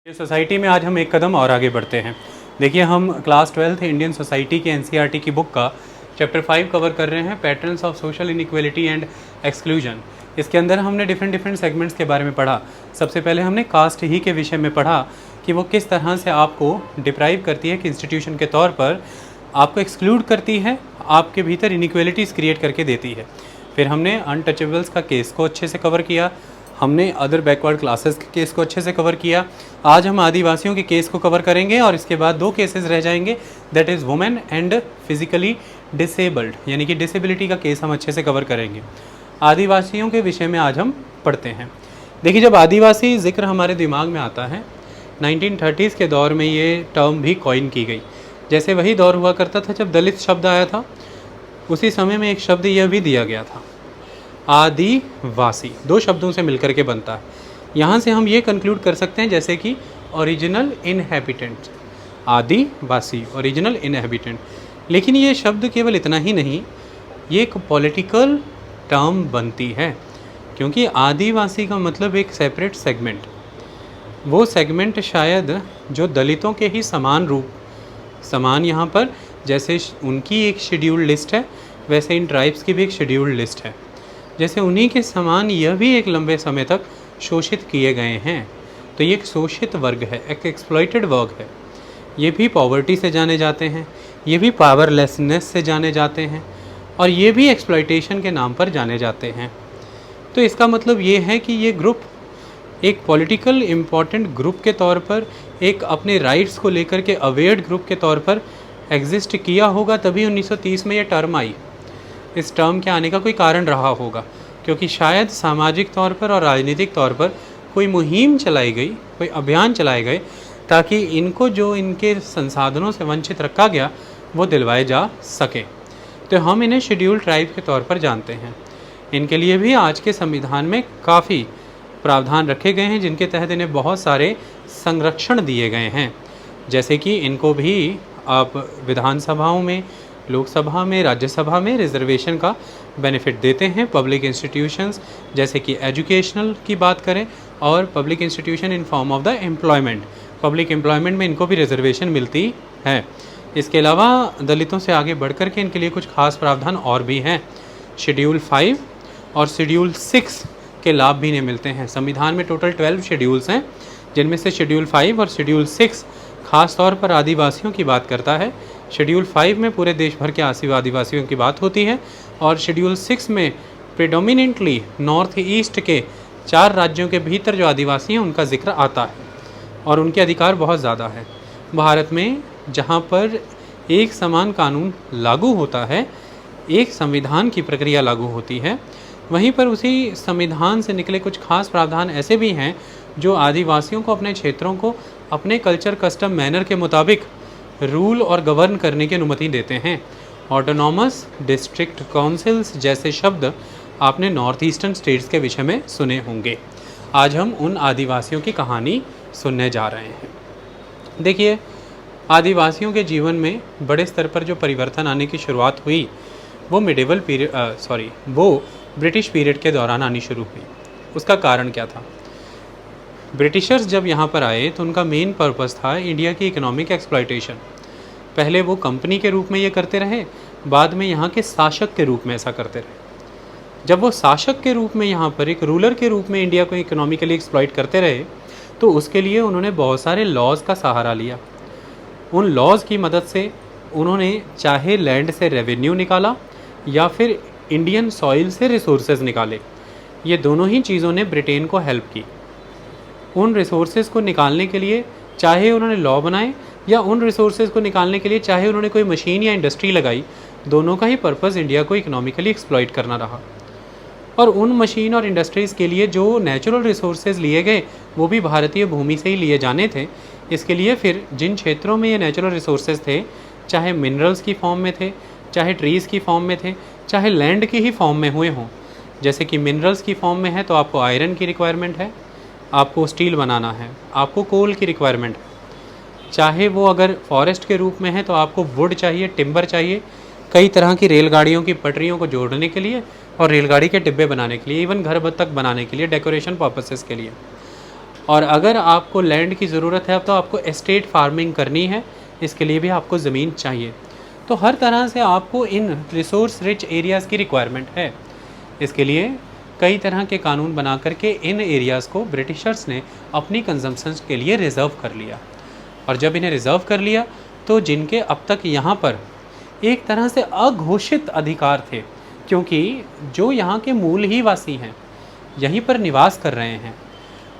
ये सोसाइटी में आज हम एक कदम और आगे बढ़ते हैं। देखिए, हम क्लास 12th इंडियन सोसाइटी के एनसीईआरटी की बुक का चैप्टर 5 कवर कर रहे हैं, patterns of social inequality and exclusion. इसके अंदर हमने डिफरेंट सेगमेंट्स के बारे में पढ़ा। सबसे पहले हमने कास्ट ही के विषय में पढ़ा कि वो किस तरह से आपको डिप्राइव करती है कि इंस्टीट्यूशन के तौर पर आपको एक्सक्लूड करती है, आपके भीतर इनइक्वालिटीज़ क्रिएट करके देती है। फिर हमने अनटचेबल्स का केस को अच्छे से कवर किया, हमने अदर बैकवर्ड क्लासेस के केस को अच्छे से कवर किया। आज हम आदिवासियों के केस को कवर करेंगे और इसके बाद दो केसेस रह जाएंगे, that is women and physically disabled, यानी कि डिसेबिलिटी का केस हम अच्छे से कवर करेंगे। आदिवासियों के विषय में आज हम पढ़ते हैं। देखिए, जब आदिवासी जिक्र हमारे दिमाग में आता है, 1930s के दौर में ये टर्म भी कॉइन की गई। जैसे वही दौर हुआ करता था जब दलित शब्द आया था, उसी समय में एक शब्द यह भी दिया गया था, आदिवासी। दो शब्दों से मिलकर के बनता है। यहाँ से हम ये कंक्लूड कर सकते हैं जैसे कि ओरिजिनल इनहैबिटेंट, आदिवासी ओरिजिनल इनहैबिटेंट। लेकिन ये शब्द केवल इतना ही नहीं, ये एक पॉलिटिकल टर्म बनती है, क्योंकि आदिवासी का मतलब एक सेपरेट सेगमेंट, वो सेगमेंट शायद जो दलितों के ही समान रूप, समान यहाँ पर जैसे उनकी एक शेड्यूल्ड लिस्ट है, वैसे इन ट्राइब्स की भी एक शेड्यूल्ड लिस्ट है। जैसे उन्हीं के समान यह भी एक लंबे समय तक शोषित किए गए हैं। तो ये एक शोषित वर्ग है, एक एक्सप्लॉइटेड वर्ग है। ये भी पॉवर्टी से जाने जाते हैं, ये भी पावरलेसनेस से जाने जाते हैं, और ये भी एक्सप्लॉइटेशन के नाम पर जाने जाते हैं। तो इसका मतलब ये है कि ये ग्रुप एक पॉलिटिकल इम्पॉर्टेंट ग्रुप के तौर पर, एक अपने राइट्स को लेकर के अवेयर्ड ग्रुप के तौर पर एग्जिस्ट किया होगा, तभी 1930 में ये टर्म आई। इस टर्म के आने का कोई कारण रहा होगा, क्योंकि शायद सामाजिक तौर पर और राजनीतिक तौर पर कोई मुहिम चलाई गई, कोई अभियान चलाए गए, ताकि इनको जो इनके संसाधनों से वंचित रखा गया वो दिलवाए जा सके। तो हम इन्हें शेड्यूल्ड ट्राइब के तौर पर जानते हैं। इनके लिए भी आज के संविधान में काफ़ी प्रावधान रखे गए हैं, जिनके तहत इन्हें बहुत सारे संरक्षण दिए गए हैं। जैसे कि इनको भी आप विधानसभाओं में, लोकसभा में, राज्यसभा में रिजर्वेशन का बेनिफिट देते हैं। पब्लिक इंस्टीट्यूशंस जैसे कि एजुकेशनल की बात करें, और public institution in form of the employment, public employment में इनको भी रिजर्वेशन मिलती है। इसके अलावा दलितों से आगे बढ़कर के इनके लिए कुछ खास प्रावधान और भी हैं। शेड्यूल 5 और शेड्यूल 6 के लाभ भी इन्हें मिलते हैं। संविधान में टोटल 12 शेड्यूल्स हैं, जिनमें से शेड्यूल 5 और शेड्यूल 6 खास तौर पर आदिवासियों की बात करता है। शेड्यूल 5 में पूरे देश भर के आदिवासियों की बात होती है, और शेड्यूल 6 में प्रेडोमिनेंटली नॉर्थ ईस्ट के 4 राज्यों के भीतर जो आदिवासी हैं उनका जिक्र आता है, और उनके अधिकार बहुत ज़्यादा है। भारत में जहाँ पर एक समान कानून लागू होता है, एक संविधान की प्रक्रिया लागू होती है, वहीं पर उसी संविधान से निकले कुछ खास प्रावधान ऐसे भी हैं जो आदिवासियों को अपने क्षेत्रों को अपने कल्चर, कस्टम, मैनर के मुताबिक रूल और गवर्न करने की अनुमति देते हैं। ऑटोनॉमस डिस्ट्रिक्ट काउंसिल्स जैसे शब्द आपने नॉर्थ ईस्टर्न स्टेट्स के विषय में सुने होंगे। आज हम उन आदिवासियों की कहानी सुनने जा रहे हैं। देखिए, आदिवासियों के जीवन में बड़े स्तर पर जो परिवर्तन आने की शुरुआत हुई, वो वो ब्रिटिश पीरियड के दौरान आनी शुरू हुई। उसका कारण क्या था? ब्रिटिशर्स जब यहाँ पर आए तो उनका मेन पर्पस था इंडिया की इकोनॉमिक एक्सप्लॉयटेशन। पहले वो कंपनी के रूप में ये करते रहे, बाद में यहाँ के शासक के रूप में ऐसा करते रहे। जब वो शासक के रूप में यहाँ पर एक रूलर के रूप में इंडिया को इकोनॉमिकली एक्सप्लॉयट करते रहे, तो उसके लिए उन्होंने बहुत सारे लॉज़ का सहारा लिया। उन लॉज़ की मदद से उन्होंने चाहे लैंड से रेवेन्यू निकाला या फिर इंडियन सॉइल से रिसोर्सेज निकाले। ये दोनों ही चीज़ों ने ब्रिटेन को हेल्प की। उन रिसोर्सेज को निकालने के लिए चाहे उन्होंने लॉ बनाए, या उन रिसोर्सेज को निकालने के लिए चाहे उन्होंने कोई मशीन या इंडस्ट्री लगाई, दोनों का ही पर्पस इंडिया को इकोनॉमिकली एक्सप्लॉइट करना रहा। और उन मशीन और इंडस्ट्रीज़ के लिए जो नेचुरल रिसोर्सेज लिए गए, वो भी भारतीय भूमि से ही लिए जाने थे। इसके लिए फिर जिन क्षेत्रों में ये नेचुरल रिसोर्सेज थे, चाहे मिनरल्स की फॉर्म में थे, चाहे ट्रीज़ की फॉर्म में थे, चाहे लैंड की ही फॉर्म में हुए हों। जैसे कि मिनरल्स की फॉर्म में है तो आपको आयरन की रिक्वायरमेंट है, आपको स्टील बनाना है, आपको कोल की रिक्वायरमेंट है। चाहे वो अगर फॉरेस्ट के रूप में है तो आपको वुड चाहिए, टिम्बर चाहिए, कई तरह की रेलगाड़ियों की पटरियों को जोड़ने के लिए और रेलगाड़ी के डिब्बे बनाने के लिए, इवन घर तक बनाने के लिए, डेकोरेशन पर्पसेस के लिए। और अगर आपको लैंड की ज़रूरत है तो आपको एस्टेट फार्मिंग करनी है, इसके लिए भी आपको ज़मीन चाहिए। तो हर तरह से आपको इन रिसोर्स रिच एरियाज़ की रिक्वायरमेंट है। इसके लिए कई तरह के कानून बना करके इन एरियाज़ को ब्रिटिशर्स ने अपनी कंजम्पशंस के लिए रिज़र्व कर लिया। और जब इन्हें रिज़र्व कर लिया तो जिनके अब तक यहाँ पर एक तरह से अघोषित अधिकार थे, क्योंकि जो यहाँ के मूल ही वासी हैं, यहीं पर निवास कर रहे हैं,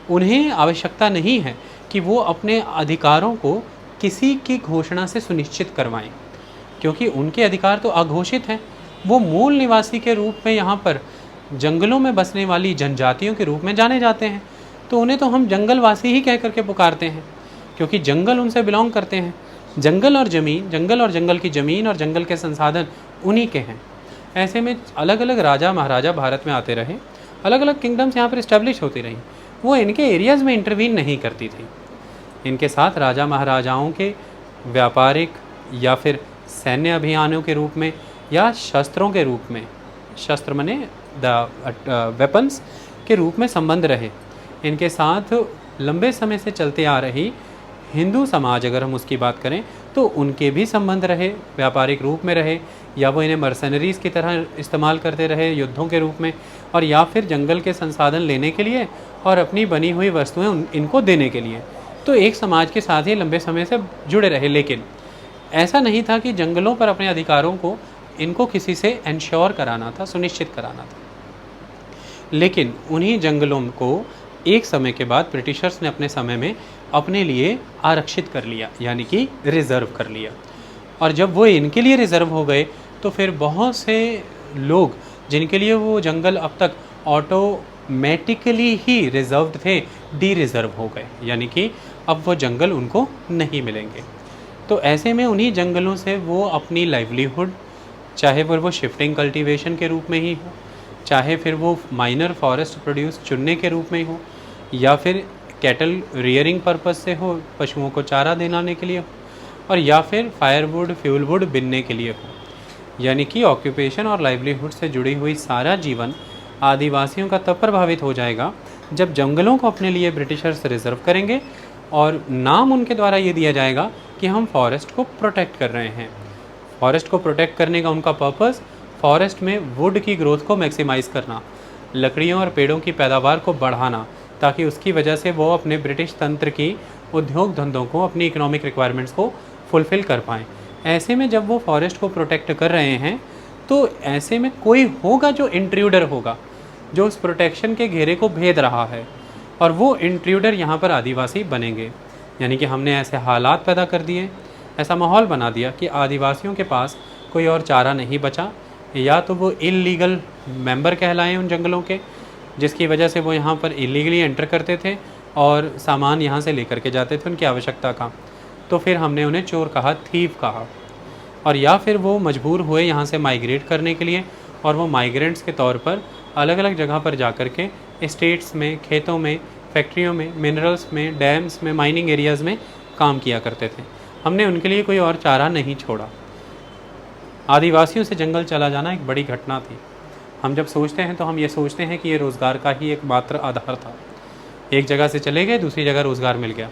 उन्हें आवश्यकता नहीं है कि वो अपने अधिकारों को किसी की घोषणा से सुनिश्चित करवाएं, क्योंकि उनके अधिकार तो अघोषित हैं। वो मूल निवासी के रूप में यहाँ पर जंगलों में बसने वाली जनजातियों के रूप में जाने जाते हैं, तो उन्हें तो हम जंगलवासी ही कह करके पुकारते हैं, क्योंकि जंगल उनसे बिलोंग करते हैं। जंगल और ज़मीन, जंगल और जंगल की ज़मीन और जंगल के संसाधन उन्हीं के हैं। ऐसे में अलग अलग राजा महाराजा भारत में आते रहे, अलग अलग किंगडम्स यहाँ पर इस्टेब्लिश होती रहीं, वो इनके एरियाज़ में इंटरवीन नहीं करती थी। इनके साथ राजा महाराजाओं के व्यापारिक या फिर सैन्य अभियानों के रूप में या शस्त्रों के रूप में, शस्त्र मने द वेपन्स के रूप में संबंध रहे। इनके साथ लंबे समय से चलते आ रही हिंदू समाज, अगर हम उसकी बात करें तो उनके भी संबंध रहे, व्यापारिक रूप में रहे, या वो इन्हें मर्सनरीज़ की तरह इस्तेमाल करते रहे युद्धों के रूप में, और या फिर जंगल के संसाधन लेने के लिए और अपनी बनी हुई वस्तुएं इनको देने के लिए। तो एक समाज के साथ ही लंबे समय से जुड़े रहे। लेकिन ऐसा नहीं था कि जंगलों पर अपने अधिकारों को इनको किसी से इंश्योर कराना था, सुनिश्चित कराना था। लेकिन उन्हीं जंगलों को एक समय के बाद ब्रिटिशर्स ने अपने समय में अपने लिए आरक्षित कर लिया, यानी कि रिज़र्व कर लिया। और जब वो इनके लिए रिज़र्व हो गए तो फिर बहुत से लोग जिनके लिए वो जंगल अब तक ऑटोमेटिकली ही रिज़र्व्ड थे, डी रिज़र्व हो गए, यानी कि अब वो जंगल उनको नहीं मिलेंगे। तो ऐसे में उन्हीं जंगलों से वो अपनी लाइवलीहुड, चाहे फिर वो शिफ्टिंग कल्टीवेशन के रूप में ही हो, चाहे फिर वो माइनर फॉरेस्ट प्रोड्यूस चुनने के रूप में हो, या फिर कैटल रियरिंग पर्पस से हो, पशुओं को चारा दिलाने के लिए हो, और या फिर फायरवुड फ्यूलवुड बिनने के लिए हो। यानी कि ऑक्यूपेशन और लाइवलीहुड से जुड़ी हुई सारा जीवन आदिवासियों का तब प्रभावित हो जाएगा जब जंगलों को अपने लिए ब्रिटिशर्स रिज़र्व करेंगे और नाम उनके द्वारा ये दिया जाएगा कि हम फॉरेस्ट को प्रोटेक्ट कर रहे हैं। फॉरेस्ट को प्रोटेक्ट करने का उनका पर्पस फॉरेस्ट में वुड की ग्रोथ को मैक्सिमाइज़ करना, लकड़ियों और पेड़ों की पैदावार को बढ़ाना, ताकि उसकी वजह से वो अपने ब्रिटिश तंत्र की उद्योग धंधों को, अपनी इकोनॉमिक रिक्वायरमेंट्स को फुलफ़िल कर पाएँ। ऐसे में जब वो फॉरेस्ट को प्रोटेक्ट कर रहे हैं तो ऐसे में कोई होगा जो इंट्रूडर होगा, जो उस प्रोटेक्शन के घेरे को भेद रहा है, और वो इंट्रूडर यहाँ पर आदिवासी बनेंगे। यानी कि हमने ऐसे हालात पैदा कर दिए, ऐसा माहौल बना दिया कि आदिवासियों के पास कोई और चारा नहीं बचा, या तो वो इल्लीगल मेंबर कहलाएं उन जंगलों के, जिसकी वजह से वो यहाँ पर इलीगली एंटर करते थे और सामान यहाँ से लेकर के जाते थे उनकी आवश्यकता का, तो फिर हमने उन्हें चोर कहा, थीव कहा। और या फिर वो मजबूर हुए यहाँ से माइग्रेट करने के लिए, और वो माइग्रेंट्स के तौर पर अलग अलग जगह पर जा कर के स्टेट्स में, खेतों में, फैक्ट्रियों में, मिनरल्स में, डैम्स में, माइनिंग एरियाज़ में काम किया करते थे। हमने उनके लिए कोई और चारा नहीं छोड़ा। आदिवासियों से जंगल चला जाना एक बड़ी घटना थी। हम जब सोचते हैं तो हम ये सोचते हैं कि ये रोज़गार का ही एक मात्र आधार था। एक जगह से चले गए, दूसरी जगह रोज़गार मिल गया।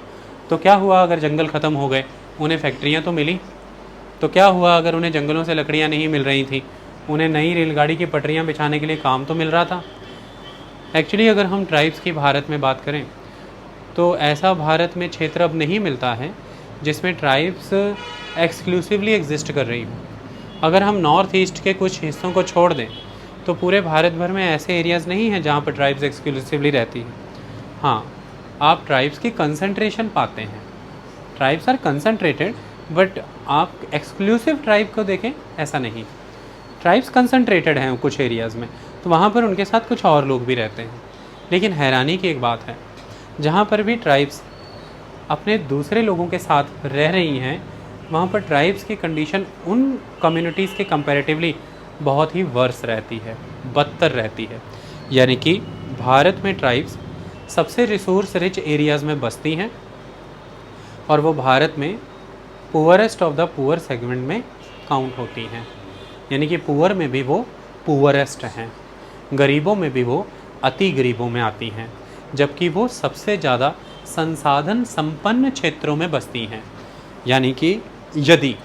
तो क्या हुआ अगर जंगल ख़त्म हो गए? उन्हें फैक्ट्रियाँ तो मिली। तो क्या हुआ अगर उन्हें जंगलों से लकड़ियाँ नहीं मिल रही थी? उन्हें नई रेलगाड़ी की पटरियाँ बिछाने के लिए काम तो मिल रहा था। एक्चुअली अगर हम ट्राइब्स की भारत में बात करें तो ऐसा भारत में क्षेत्र अब नहीं मिलता है जिसमें ट्राइब्स एक्सक्लूसिवली एग्जिस्ट कर रही हो। अगर हम नॉर्थ ईस्ट के कुछ हिस्सों को छोड़ दें तो पूरे भारत भर में ऐसे एरियाज़ नहीं हैं जहाँ पर ट्राइब्स एक्सक्लूसिवली रहती हैं। हाँ, आप ट्राइब्स की कंसंट्रेशन पाते हैं, ट्राइब्स आर कंसंट्रेटेड, बट आप एक्सक्लूसिव ट्राइब को देखें ऐसा नहीं। ट्राइब्स कंसंट्रेटेड हैं कुछ एरियाज़ में, तो वहाँ पर उनके साथ कुछ और लोग भी रहते हैं। लेकिन हैरानी की एक बात है, जहाँ पर भी ट्राइब्स अपने दूसरे लोगों के साथ रह रही हैं, वहाँ पर ट्राइब्स की कंडीशन उन कम्युनिटीज़ के कंपैरेटिवली बहुत ही वर्स रहती है, बदतर रहती है। यानी कि भारत में ट्राइब्स सबसे रिसोर्स रिच एरियाज़ में बसती हैं, और वो भारत में poorest of the poor segment में काउंट होती हैं। यानी कि पुअर में भी वो पुअरेस्ट हैं, गरीबों में भी वो अति गरीबों में आती हैं। जबकि वो सबसे ज़्यादा संसाधन संपन्न क्षेत्रों में बसती हैं। यानी कि यदि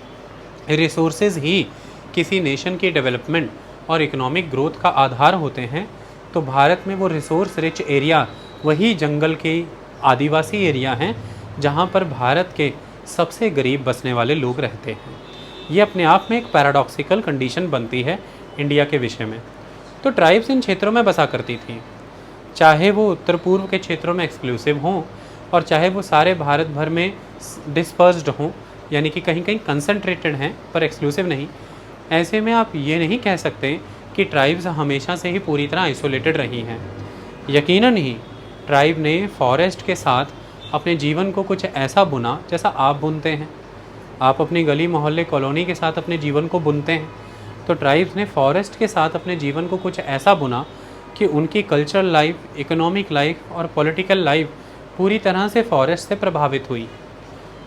रिसोर्सेज ही किसी नेशन की डेवलपमेंट और इकोनॉमिक ग्रोथ का आधार होते हैं, तो भारत में वो रिसोर्स रिच एरिया वही जंगल के आदिवासी एरिया हैं जहाँ पर भारत के सबसे गरीब बसने वाले लोग रहते हैं। ये अपने आप में एक पैराडॉक्सिकल कंडीशन बनती है इंडिया के विषय में। तो ट्राइब्स इन क्षेत्रों में बसा करती थी, चाहे वो उत्तर पूर्व के क्षेत्रों में एक्सक्लूसिव हों और चाहे वो सारे भारत भर में डिस्पर्स्ड हों, यानी कि कहीं कहीं कंसंट्रेटेड हैं पर एक्सक्लूसिव नहीं। ऐसे में आप ये नहीं कह सकते कि ट्राइब्स हमेशा से ही पूरी तरह आइसोलेटेड रही हैं। यकीनन ही ट्राइब ने फॉरेस्ट के साथ अपने जीवन को कुछ ऐसा बुना जैसा आप बुनते हैं। आप अपनी गली मोहल्ले कॉलोनी के साथ अपने जीवन को बुनते हैं, तो ट्राइब्स ने फॉरेस्ट के साथ अपने जीवन को कुछ ऐसा बुना कि उनकी कल्चरल लाइफ, इकोनॉमिक लाइफ और पॉलिटिकल लाइफ पूरी तरह से फॉरेस्ट से प्रभावित हुई,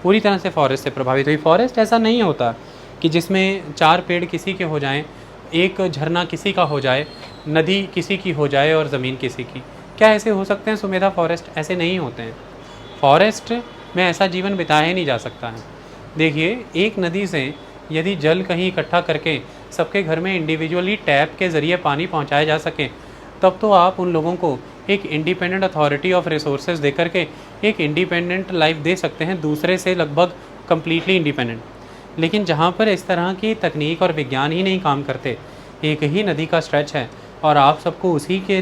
पूरी तरह से फॉरेस्ट से प्रभावित हुई। फॉरेस्ट ऐसा नहीं होता कि जिसमें 4 पेड़ किसी के हो जाएं, एक झरना किसी का हो जाए, नदी किसी की हो जाए और ज़मीन किसी की। क्या ऐसे हो सकते हैं सुमेधा फॉरेस्ट? ऐसे नहीं होते हैं। फॉरेस्ट में ऐसा जीवन बिताया ही नहीं जा सकता है। देखिए, एक नदी से यदि जल कहीं इकट्ठा करके सबके घर में इंडिविजुअली टैप के ज़रिए पानी पहुंचाया जा सके, तब तो आप उन लोगों को एक इंडिपेंडेंट अथॉरिटी ऑफ रिसोर्सेज दे करके एक इंडिपेंडेंट लाइफ दे सकते हैं, दूसरे से लगभग कम्प्लीटली इंडिपेंडेंट। लेकिन जहाँ पर इस तरह की तकनीक और विज्ञान ही नहीं काम करते, एक ही नदी का स्ट्रेच है और आप सबको उसी के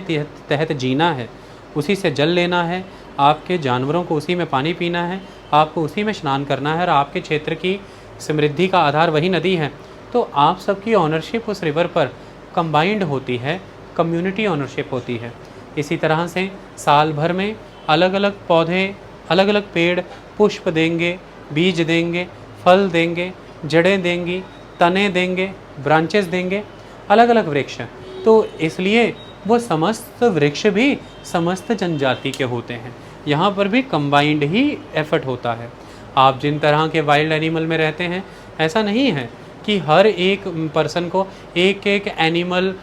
तहत जीना है, उसी से जल लेना है, आपके जानवरों को उसी में पानी पीना है, आपको उसी में स्नान करना है और आपके क्षेत्र की समृद्धि का आधार वही नदी है, तो आप सबकी ऑनरशिप उस रिवर पर कंबाइंड होती है, कम्युनिटी ऑनरशिप होती है। इसी तरह से साल भर में अलग अलग पौधे, अलग अलग पेड़ पुष्प देंगे, बीज देंगे, फल देंगे, जड़ें देंगी, तने देंगे, ब्रांचेस देंगे, अलग अलग वृक्ष। तो इसलिए वो समस्त वृक्ष भी समस्त जनजाति के होते हैं। यहाँ पर भी कंबाइंड ही एफर्ट होता है। आप जिन तरह के वाइल्ड एनिमल में रहते हैं, ऐसा नहीं है कि हर एक पर्सन को एक एक एनिमल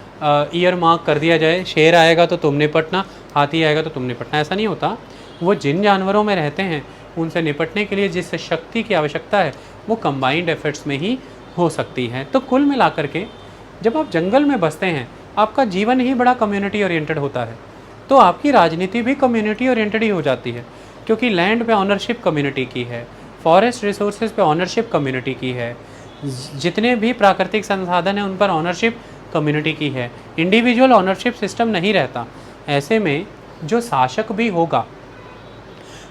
ईयर मार्क कर दिया जाए, शेर आएगा तो तुम निपटना, हाथी आएगा तो तुम निपटना, ऐसा नहीं होता। वो जिन जानवरों में रहते हैं उनसे निपटने के लिए जिस शक्ति की आवश्यकता है वो कंबाइंड एफर्ट्स में ही हो सकती है। तो कुल मिलाकर के जब आप जंगल में बसते हैं, आपका जीवन ही बड़ा कम्युनिटी ओरिएंटेड होता है, तो आपकी राजनीति भी कम्युनिटी ओरिएंटेड ही हो जाती है, क्योंकि लैंड पे ऑनरशिप कम्युनिटी की है, फॉरेस्ट रिसोर्सेज पे ऑनरशिप कम्युनिटी की है, जितने भी प्राकृतिक संसाधन हैं उन पर ऑनरशिप कम्युनिटी की है। इंडिविजुअल ऑनरशिप सिस्टम नहीं रहता। ऐसे में जो शासक भी होगा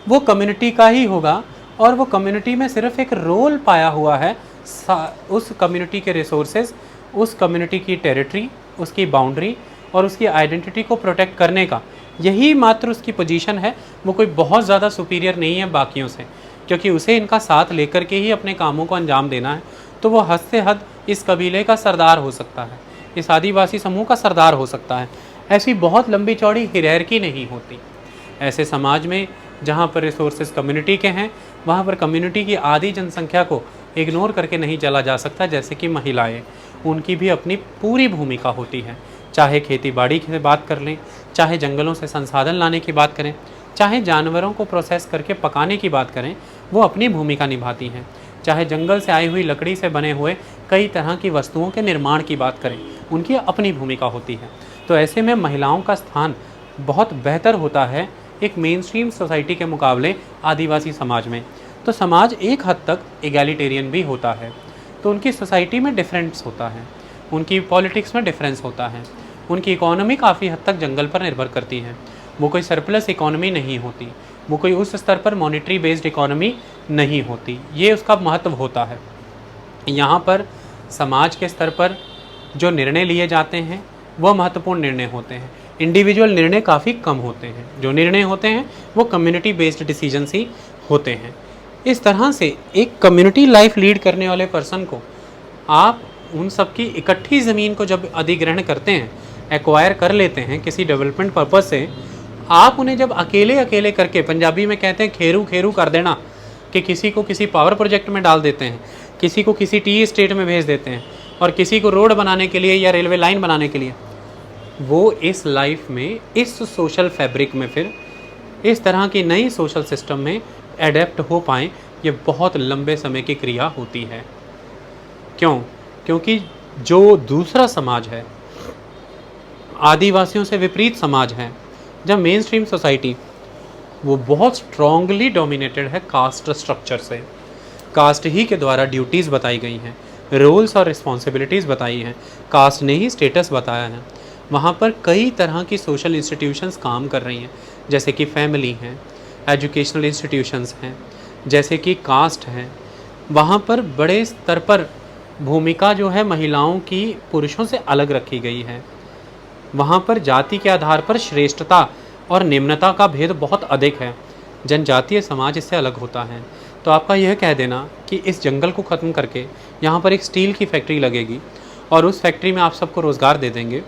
वो कम्युनिटी का ही होगा और वो कम्युनिटी में सिर्फ एक रोल पाया हुआ है उस कम्युनिटी के रिसोर्सेज, उस कम्युनिटी की टेरिटरी, उसकी बाउंड्री और उसकी आइडेंटिटी को प्रोटेक्ट करने का, यही मात्र उसकी पोजीशन है। वो कोई बहुत ज़्यादा सुपीरियर नहीं है बाकियों से, क्योंकि उसे इनका साथ लेकर के ही अपने कामों को अंजाम देना है। तो वो हद से हद इस कबीले का सरदार हो सकता है, इस आदिवासी समूह का सरदार हो सकता है। ऐसी बहुत लंबी चौड़ी हिरैर्की नहीं होती। ऐसे समाज में जहाँ पर रिसोर्सेज कम्युनिटी के हैं, वहाँ पर कम्युनिटी की आधी जनसंख्या को इग्नोर करके नहीं चला जा सकता। जैसे कि महिलाएं, उनकी भी अपनी पूरी भूमिका होती है। चाहे खेती बाड़ी की बात कर लें, चाहे जंगलों से संसाधन लाने की बात करें, चाहे जानवरों को प्रोसेस करके पकाने की बात करें, वो अपनी भूमिका निभाती हैं। चाहे जंगल से आई हुई लकड़ी से बने हुए कई तरह की वस्तुओं के निर्माण की बात करें, उनकी अपनी भूमिका होती है। तो ऐसे में महिलाओं का स्थान बहुत बेहतर होता है एक मेन स्ट्रीम सोसाइटी के मुकाबले आदिवासी समाज में। तो समाज एक हद तक एगैलिटेरियन भी होता है, तो उनकी सोसाइटी में डिफरेंस होता है, उनकी पॉलिटिक्स में डिफरेंस होता है, उनकी इकोनॉमी काफ़ी हद तक जंगल पर निर्भर करती है। वो कोई सरप्लस इकोनॉमी नहीं होती, वो कोई उस स्तर पर मॉनेटरी बेस्ड इकोनॉमी नहीं होती। ये उसका महत्व होता है। यहाँ पर समाज के स्तर पर जो निर्णय लिए जाते हैं वह महत्वपूर्ण निर्णय होते हैं। इंडिविजुअल निर्णय काफ़ी कम होते हैं। जो निर्णय होते हैं वो कम्युनिटी बेस्ड डिसीजंस ही होते हैं। इस तरह से एक कम्युनिटी लाइफ लीड करने वाले पर्सन को आप उन सब की इकट्ठी ज़मीन को जब अधिग्रहण करते हैं, एक्वायर कर लेते हैं किसी डेवलपमेंट पर्पज़ से, आप उन्हें जब अकेले अकेले करके, पंजाबी में कहते हैं खेरू खेरू कर देना, कि किसी को किसी पावर प्रोजेक्ट में डाल देते हैं, किसी को किसी टी एस्टेट में भेज देते हैं और किसी को रोड बनाने के लिए या रेलवे लाइन बनाने के लिए, वो इस लाइफ में, इस सोशल फैब्रिक में फिर इस तरह की नई सोशल सिस्टम में एडेप्ट हो पाएँ, ये बहुत लंबे समय की क्रिया होती है। क्यों? क्योंकि जो दूसरा समाज है, आदिवासियों से विपरीत समाज है, जब मेन स्ट्रीम सोसाइटी वो बहुत स्ट्रांगली डोमिनेटेड है कास्ट स्ट्रक्चर से। कास्ट ही के द्वारा ड्यूटीज़ बताई गई हैं, रोल्स और रिस्पॉन्सिबिलिटीज़ बताई हैं, कास्ट ने ही स्टेटस बताया है। वहाँ पर कई तरह की सोशल इंस्टीट्यूशंस काम कर रही हैं, जैसे कि फैमिली हैं, एजुकेशनल इंस्टीट्यूशंस हैं, जैसे कि कास्ट है। वहाँ पर बड़े स्तर पर भूमिका जो है महिलाओं की पुरुषों से अलग रखी गई है। वहाँ पर जाति के आधार पर श्रेष्ठता और निम्नता का भेद बहुत अधिक है। जनजातीय समाज इससे अलग होता है। तो आपका यह कह देना कि इस जंगल को ख़त्म करके यहाँ पर एक स्टील की फैक्ट्री लगेगी और उस फैक्ट्री में आप सबको रोज़गार दे देंगे,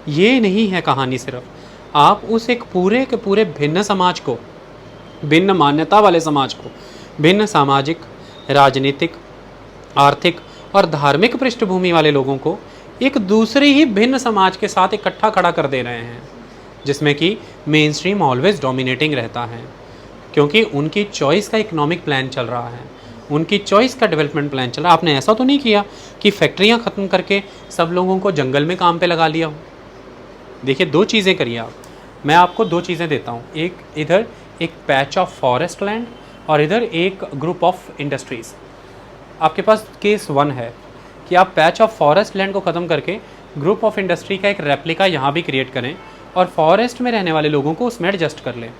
ये नहीं है कहानी। सिर्फ आप उस एक पूरे के पूरे भिन्न समाज को, भिन्न मान्यता वाले समाज को, भिन्न सामाजिक, राजनीतिक, आर्थिक और धार्मिक पृष्ठभूमि वाले लोगों को एक दूसरे ही भिन्न समाज के साथ इकट्ठा खड़ा कर दे रहे हैं, जिसमें कि मेन स्ट्रीम ऑलवेज डोमिनेटिंग रहता है, क्योंकि उनकी चॉइस का इकोनॉमिक प्लान चल रहा है, उनकी चॉइस का डेवलपमेंट प्लान चल रहा है। आपने ऐसा तो नहीं किया कि फैक्ट्रियाँ ख़त्म करके सब लोगों को जंगल में काम पे लगा लिया हो। देखिए, दो चीज़ें करिए आप। मैं आपको दो चीज़ें देता हूँ, एक इधर एक पैच ऑफ फॉरेस्ट लैंड और इधर एक ग्रुप ऑफ इंडस्ट्रीज़। आपके पास केस 1 है कि आप पैच ऑफ फॉरेस्ट लैंड को ख़त्म करके ग्रुप ऑफ इंडस्ट्री का एक रेप्लिका यहाँ भी क्रिएट करें और फॉरेस्ट में रहने वाले लोगों को उसमें एडजस्ट कर लें।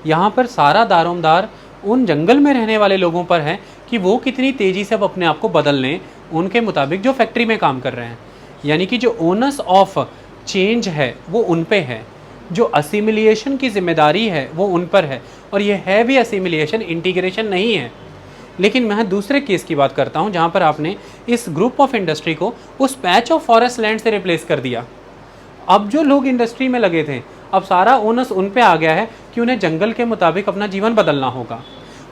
यहाँ पर सारा दारोमदार उन जंगल में रहने वाले लोगों पर है कि वो कितनी तेज़ी से अब अपने आप को बदल लें उनके मुताबिक जो फैक्ट्री में काम कर रहे हैं। यानी कि जो ओनर्स ऑफ चेंज है वो उन पे है, जो असिमिलिएशन की जिम्मेदारी है वो उन पर है। और ये है भी असिमिलिएशन, इंटीग्रेशन नहीं है। लेकिन मैं दूसरे केस की बात करता हूँ जहाँ पर आपने इस ग्रुप ऑफ इंडस्ट्री को उस पैच ऑफ फॉरेस्ट लैंड से रिप्लेस कर दिया। अब जो लोग इंडस्ट्री में लगे थे, अब सारा ओनस उन पे आ गया है कि उन्हें जंगल के मुताबिक अपना जीवन बदलना होगा।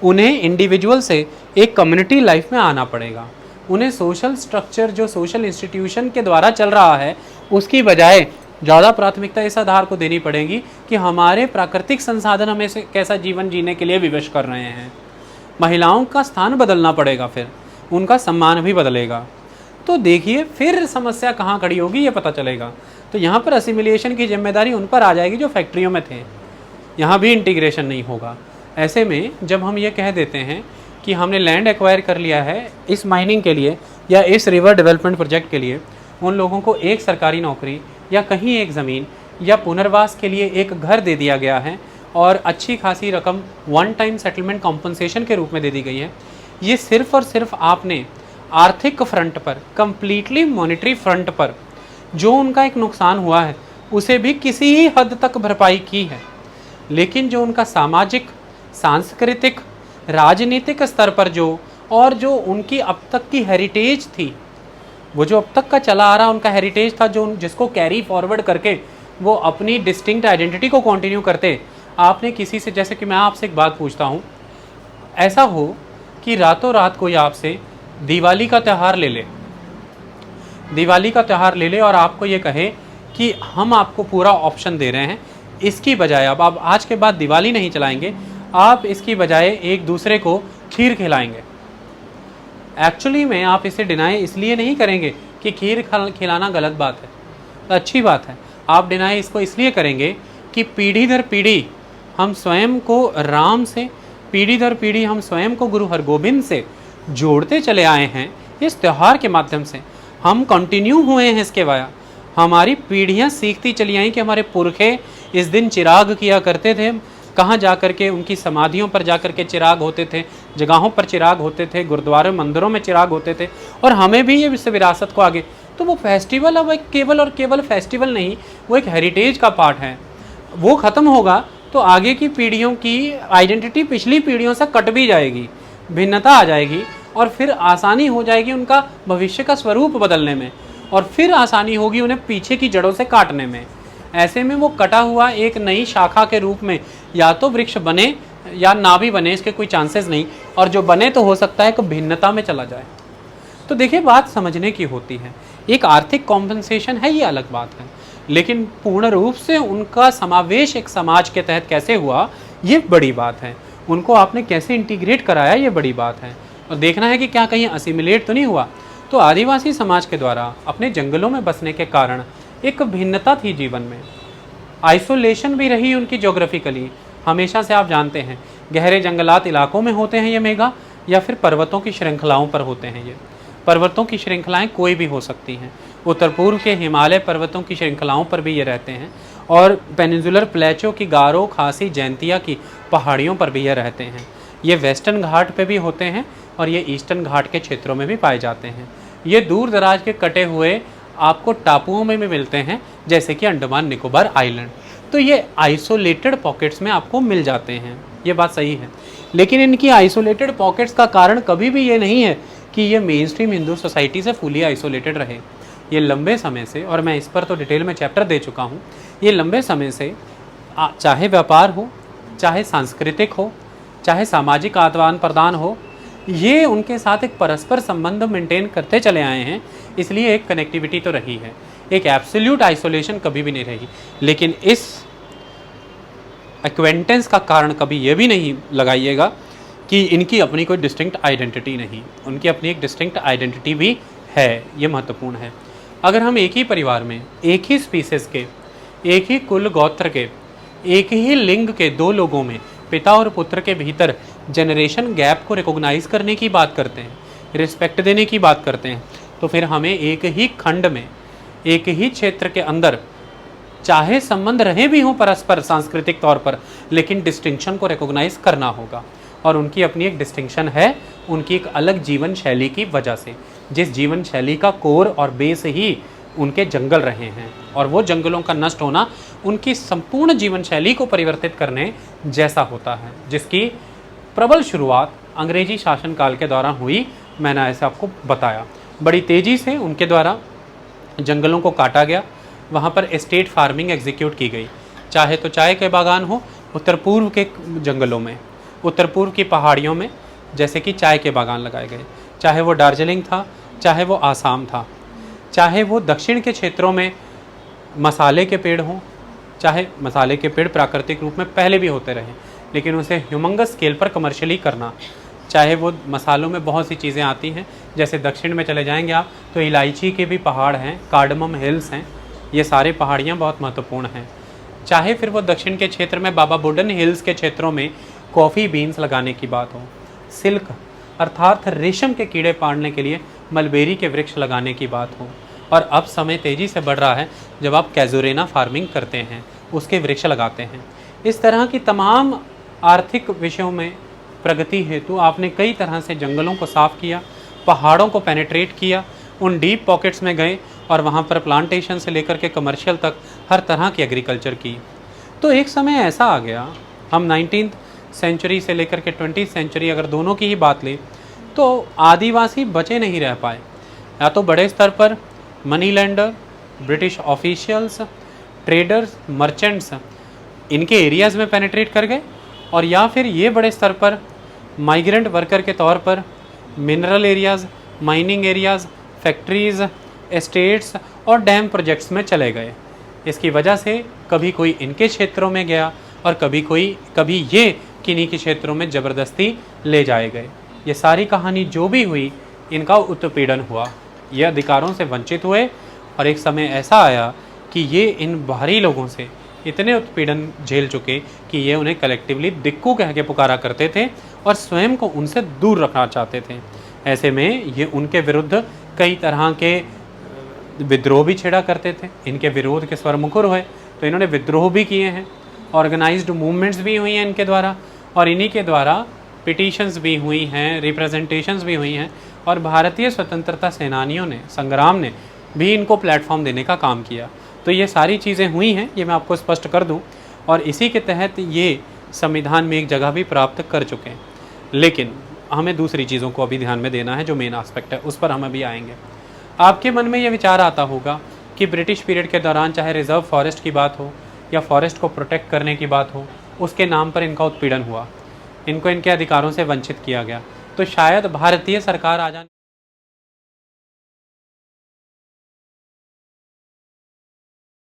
उन्हें इंडिविजुअल से एक कम्युनिटी लाइफ में आना पड़ेगा। उन्हें सोशल स्ट्रक्चर जो सोशल इंस्टीट्यूशन के द्वारा चल रहा है उसकी बजाय ज़्यादा प्राथमिकता इस आधार को देनी पड़ेगी कि हमारे प्राकृतिक संसाधन हमें से कैसा जीवन जीने के लिए विवश कर रहे हैं। महिलाओं का स्थान बदलना पड़ेगा, फिर उनका सम्मान भी बदलेगा। तो देखिए फिर समस्या कहाँ खड़ी होगी ये पता चलेगा। तो यहाँ पर असिमिलेशन की जिम्मेदारी उन पर आ जाएगी जो फैक्ट्रियों में थे, यहाँ भी इंटीग्रेशन नहीं होगा। ऐसे में जब हम ये कह देते हैं कि हमने लैंड एक्वायर कर लिया है इस माइनिंग के लिए या इस रिवर डेवलपमेंट प्रोजेक्ट के लिए, उन लोगों को एक सरकारी नौकरी या कहीं एक ज़मीन या पुनर्वास के लिए एक घर दे दिया गया है और अच्छी खासी रकम वन टाइम सेटलमेंट कॉम्पनसेशन के रूप में दे दी गई है, ये सिर्फ़ और सिर्फ आपने आर्थिक फ्रंट पर, कंप्लीटली मॉनेटरी फ्रंट पर जो उनका एक नुकसान हुआ है उसे भी किसी ही हद तक भरपाई की है। लेकिन जो उनका सामाजिक, सांस्कृतिक, राजनीतिक स्तर पर जो उनकी अब तक की हेरिटेज थी, वो जो अब तक का चला आ रहा उनका हेरिटेज था, जो जिसको कैरी फॉरवर्ड करके वो अपनी डिस्टिंक्ट आइडेंटिटी को कंटिन्यू करते, आपने किसी से, जैसे कि मैं आपसे एक बात पूछता हूँ, ऐसा हो कि रातों रात कोई आपसे दिवाली का त्यौहार ले ले, दिवाली का त्यौहार ले ले और आपको ये कहे कि हम आपको पूरा ऑप्शन दे रहे हैं, इसकी बजाय अब आप आज के बाद दिवाली नहीं चलाएंगे, आप इसकी बजाय एक दूसरे को खीर खिलाएंगे। एक्चुअली में आप इसे डिनाई इसलिए नहीं करेंगे कि खीर खिलाना गलत बात है, तो अच्छी बात है। आप डिनाई इसको इसलिए करेंगे कि पीढ़ी दर पीढ़ी हम स्वयं को राम से, पीढ़ी दर पीढ़ी हम स्वयं को गुरु हरगोबिंद से जोड़ते चले आए हैं। इस त्यौहार के माध्यम से हम कंटिन्यू हुए हैं इसके वाया। हमारी पीढ़ियां सीखती चली आई कि हमारे पुरखे इस दिन चिराग किया करते थे, कहाँ जा कर के उनकी समाधियों पर जा कर के चिराग होते थे, जगहों पर चिराग होते थे, गुरुद्वारे मंदिरों में चिराग होते थे, और हमें भी ये इस विरासत को आगे। तो वो फेस्टिवल अब एक केवल और केवल फेस्टिवल नहीं, वो एक हेरिटेज का पार्ट है। वो ख़त्म होगा तो आगे की पीढ़ियों की आइडेंटिटी पिछली पीढ़ियों से कट भी जाएगी, भिन्नता आ जाएगी, और फिर आसानी हो जाएगी उनका भविष्य का स्वरूप बदलने में, और फिर आसानी होगी उन्हें पीछे की जड़ों से काटने में। ऐसे में वो कटा हुआ एक नई शाखा के रूप में या तो वृक्ष बने या ना भी बने, इसके कोई चांसेस नहीं, और जो बने तो हो सकता है कि भिन्नता में चला जाए। तो देखिए बात समझने की होती है। एक आर्थिक कॉम्पनसेशन है, ये अलग बात है, लेकिन पूर्ण रूप से उनका समावेश एक समाज के तहत कैसे हुआ, ये बड़ी बात है। उनको आपने कैसे इंटीग्रेट कराया, ये बड़ी बात है। और देखना है कि क्या कहीं असिमिलेट तो नहीं हुआ। तो आदिवासी समाज के द्वारा अपने जंगलों में बसने के कारण एक भिन्नता थी जीवन में, आइसोलेशन भी रही उनकी ज्योग्राफिकली। हमेशा से आप जानते हैं गहरे जंगलात इलाकों में होते हैं ये मेगा, या फिर पर्वतों की श्रृंखलाओं पर होते हैं ये। पर्वतों की श्रृंखलाएं कोई भी हो सकती हैं, उत्तर पूर्व के हिमालय पर्वतों की श्रृंखलाओं पर भी ये रहते हैं, और पेनिनसुलर प्लेचो की गारो, खासी, जैंतिया की पहाड़ियों पर भी ये रहते हैं। ये वेस्टर्न घाट पे भी होते हैं और ये ईस्टर्न घाट के क्षेत्रों में भी पाए जाते हैं। ये दूर दराज के कटे हुए आपको टापुओं में भी मिलते हैं, जैसे कि अंडमान निकोबार आइलैंड। तो ये आइसोलेटेड पॉकेट्स में आपको मिल जाते हैं, ये बात सही है। लेकिन इनकी आइसोलेटेड पॉकेट्स का कारण कभी भी ये नहीं है कि ये मेन स्ट्रीम हिंदू सोसाइटी से फुली आइसोलेटेड रहे। ये लंबे समय से, और मैं इस पर तो डिटेल में चैप्टर दे चुका हूँ, ये लंबे समय से चाहे व्यापार हो, चाहे सांस्कृतिक हो, चाहे सामाजिक आदान प्रदान हो, ये उनके साथ एक परस्पर संबंध मेंटेन करते चले आए हैं। इसलिए एक कनेक्टिविटी तो रही है, एक एब्सोल्यूट आइसोलेशन कभी भी नहीं रही। लेकिन इस एक्वेंटेंस का कारण कभी ये भी नहीं लगाइएगा कि इनकी अपनी कोई डिस्टिंक्ट आइडेंटिटी नहीं, उनकी अपनी एक डिस्टिंक्ट आइडेंटिटी भी है, ये महत्वपूर्ण है। अगर हम एक ही परिवार में, एक ही स्पीसीज के, एक ही कुल गोत्र के, एक ही लिंग के दो लोगों में, पिता और पुत्र के भीतर जनरेशन गैप को रिकॉग्नाइज करने की बात करते हैं, रिस्पेक्ट देने की बात करते हैं, तो फिर हमें एक ही खंड में, एक ही क्षेत्र के अंदर चाहे संबंध रहे भी हों परस्पर सांस्कृतिक तौर पर, लेकिन डिस्टिंक्शन को रिकॉग्नाइज करना होगा। और उनकी अपनी एक डिस्टिंक्शन है, उनकी एक अलग जीवन शैली की वजह से, जिस जीवन शैली का कोर और बेस ही उनके जंगल रहे हैं। और वो जंगलों का नष्ट होना उनकी संपूर्ण जीवन शैली को परिवर्तित करने जैसा होता है, जिसकी प्रबल शुरुआत अंग्रेजी शासनकाल के दौरान हुई। मैंने ऐसे आपको बताया, बड़ी तेज़ी से उनके द्वारा जंगलों को काटा गया, वहाँ पर एस्टेट फार्मिंग एग्जीक्यूट की गई। चाहे तो चाय के बागान हो उत्तर पूर्व के जंगलों में, उत्तर पूर्व की पहाड़ियों में जैसे कि चाय के बागान लगाए गए, चाहे वो दार्जिलिंग था, चाहे वो आसाम था, चाहे वो दक्षिण के क्षेत्रों में मसाले के पेड़ हों, चाहे मसाले के पेड़ प्राकृतिक रूप में पहले भी होते रहे, लेकिन उसे ह्यूमंगस स्केल पर कमर्शियली करना, चाहे वो मसालों में बहुत सी चीज़ें आती हैं, जैसे दक्षिण में चले जाएंगे आप तो इलायची के भी पहाड़ हैं, कार्डमम हिल्स हैं, ये सारे पहाड़ियाँ बहुत महत्वपूर्ण हैं। चाहे फिर वो दक्षिण के क्षेत्र में बाबा बुडन हिल्स के क्षेत्रों में कॉफ़ी बीन्स लगाने की बात हो, सिल्क अर्थात रेशम के कीड़े पालने के लिए मलबेरी के वृक्ष लगाने की बात हो, और अब समय तेज़ी से बढ़ रहा है जब आप कैजुरेना फार्मिंग करते हैं, उसके वृक्ष लगाते हैं। इस तरह की तमाम आर्थिक विषयों में प्रगति हेतु आपने कई तरह से जंगलों को साफ़ किया, पहाड़ों को पेनिट्रेट किया, उन डीप पॉकेट्स में गए और वहाँ पर प्लांटेशन से लेकर के कमर्शियल तक हर तरह की एग्रीकल्चर की। तो एक समय ऐसा आ गया, हम 19th सेंचुरी से लेकर के 20th सेंचुरी अगर दोनों की ही बात लें, तो आदिवासी बचे नहीं रह पाए। या तो बड़े स्तर पर money lender, British officials, traders, merchants इनके एरियाज़ में पेनिट्रेट कर गए, और या फिर ये बड़े स्तर पर माइग्रेंट वर्कर के तौर पर mineral areas, mining areas, factories, estates और डैम प्रोजेक्ट्स में चले गए। इसकी वजह से कभी कोई इनके क्षेत्रों में गया और कभी ये किन्हीं के क्षेत्रों में ज़बरदस्ती ले जाए गए। ये सारी कहानी जो भी हुई, इनका उत्पीड़न हुआ, ये अधिकारों से वंचित हुए, और एक समय ऐसा आया कि ये इन बाहरी लोगों से इतने उत्पीड़न झेल चुके कि ये उन्हें कलेक्टिवली दिक्कू कह के पुकारा करते थे और स्वयं को उनसे दूर रखना चाहते थे। ऐसे में ये उनके विरुद्ध कई तरह के विद्रोह भी छेड़ा करते थे, इनके विरोध के स्वर मुखर हुए, तो इन्होंने विद्रोह भी किए हैं, ऑर्गेनाइज्ड मूवमेंट्स भी हुई हैं इनके द्वारा, और इन्हीं के द्वारा पिटीशंस भी हुई हैं, रिप्रेजेंटेशंस भी हुई हैं, और भारतीय स्वतंत्रता सेनानियों ने, संग्राम ने भी इनको प्लेटफॉर्म देने का काम किया। तो ये सारी चीज़ें हुई हैं, ये मैं आपको स्पष्ट कर दूं, और इसी के तहत ये संविधान में एक जगह भी प्राप्त कर चुके हैं। लेकिन हमें दूसरी चीज़ों को अभी ध्यान में देना है, जो मेन एस्पेक्ट है उस पर हम अभी आएंगे। आपके मन में ये विचार आता होगा कि ब्रिटिश पीरियड के दौरान चाहे रिजर्व फॉरेस्ट की बात हो या फॉरेस्ट को प्रोटेक्ट करने की बात हो, उसके नाम पर इनका उत्पीड़न हुआ, इनको इनके अधिकारों से वंचित किया गया। तो शायद भारतीय सरकार आ जाने